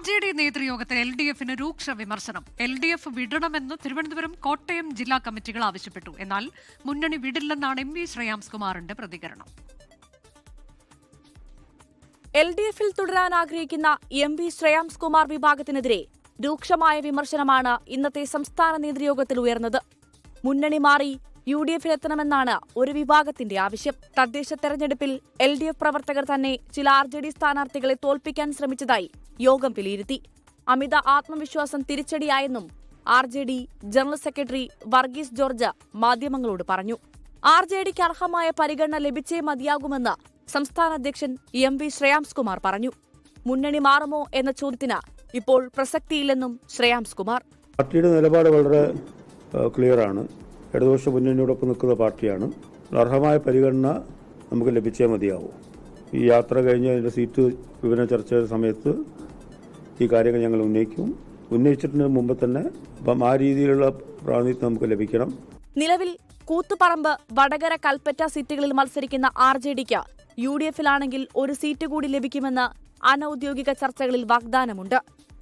RJD നേതൃയോഗത്തിൽ LDF-ന് രൂക്ഷ വിമർശനം. LDF വിടണമെന്ന് തിരുവനന്തപുരം, കോട്ടയം ജില്ലാ കമ്മിറ്റികൾ ആവശ്യപ്പെട്ടു. എന്നാൽ മുന്നണി വിടില്ലെന്നാണ് MP ശ്രേയാംസ് കുമാറിന്റെ പ്രതികരണം. LDF-ൽ തുടരാൻ ആഗ്രഹിക്കുന്ന MP ശ്രേയാംസ് കുമാർ വിഭാഗത്തിനെതിരെ രൂക്ഷമായ വിമർശനമാണ് ഇന്നത്തെ സംസ്ഥാന നേതൃയോഗത്തിൽ ഉയർന്നത്. മുന്നണി മാറി UDF-ലെത്തണമെന്നാണ് ഒരു വിഭാഗത്തിന്റെ ആവശ്യം. തദ്ദേശ തെരഞ്ഞെടുപ്പിൽ LDF പ്രവർത്തകർ തന്നെ ചില RJD സ്ഥാനാർത്ഥികളെ തോൽപ്പിക്കാൻ ശ്രമിച്ചതായി യോഗം വിലയിരുത്തി. അമിത ആത്മവിശ്വാസം തിരിച്ചടിയായെന്നും RJD general secretary Varghese George മാധ്യമങ്ങളോട് പറഞ്ഞു. RJDക്ക് അർഹമായ പരിഗണന ലഭിച്ചേ മതിയാകുമെന്ന് സംസ്ഥാന അധ്യക്ഷൻ MP ശ്രേയാംസ് കുമാർ പറഞ്ഞു. മുന്നണി മാറുമോ എന്ന ചോദ്യത്തിന് ഇപ്പോൾ പ്രസക്തിയില്ലെന്നും ശ്രേയാംസ് കുമാർ. പാർട്ടിയുടെ നിലപാട് വളരെ ക്ലിയറാണ്. ഇടതുപക്ഷ മുന്നണിയോടൊപ്പം നിൽക്കുന്ന പാർട്ടിയാണ്. അർഹമായ പരിഗണന നമുക്ക് ലഭിച്ചേ മതിയാവും. ഈ യാത്ര കഴിഞ്ഞ് അതിൻ്റെ സീറ്റ് വിഭജന ചർച്ച സമയത്ത് ഈ കാര്യങ്ങൾ ഞങ്ങൾ ഉന്നയിച്ചിട്ടുണ്ട് മുമ്പ് തന്നെ. അപ്പം ആ രീതിയിലുള്ള പ്രാതിനിധ്യം നമുക്ക് ലഭിക്കണം. നിലവിൽ കൂത്തുപറമ്പ്, വടകര, കൽപ്പറ്റ സീറ്റുകളിൽ മത്സരിക്കുന്ന RJDക്ക് UDF-ലാണെങ്കിൽ ഒരു സീറ്റ് കൂടി ലഭിക്കുമെന്ന് അനൌദ്യോഗിക ചർച്ചകളിൽ വാഗ്ദാനമുണ്ട്.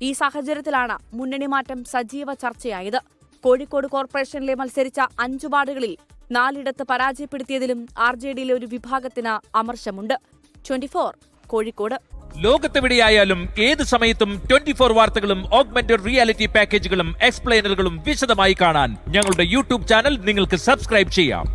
ഈ സാഹചര്യത്തിലാണ് മുന്നണി മാറ്റം സജീവ ചർച്ചയായത്. കോഴിക്കോട് കോർപ്പറേഷനിലെ മത്സരിച്ച 5 വാർഡുകളിൽ 4 പരാജയപ്പെടുത്തിയതിലും RJDയിലെ ഒരു വിഭാഗത്തിന് അമർഷമുണ്ട്. 24 കോഴിക്കോട്. ലോകത്തെവിടെയായാലും ഏത് സമയത്തും 24 വാർത്തകളും ഓഗ്മെന്റഡ് റിയാലിറ്റി പാക്കേജുകളും എക്സ്പ്ലെയിനറുകളും വിശദമായി കാണാൻ ഞങ്ങളുടെ YouTube ചാനൽ നിങ്ങൾക്ക് സബ്സ്ക്രൈബ് ചെയ്യാം.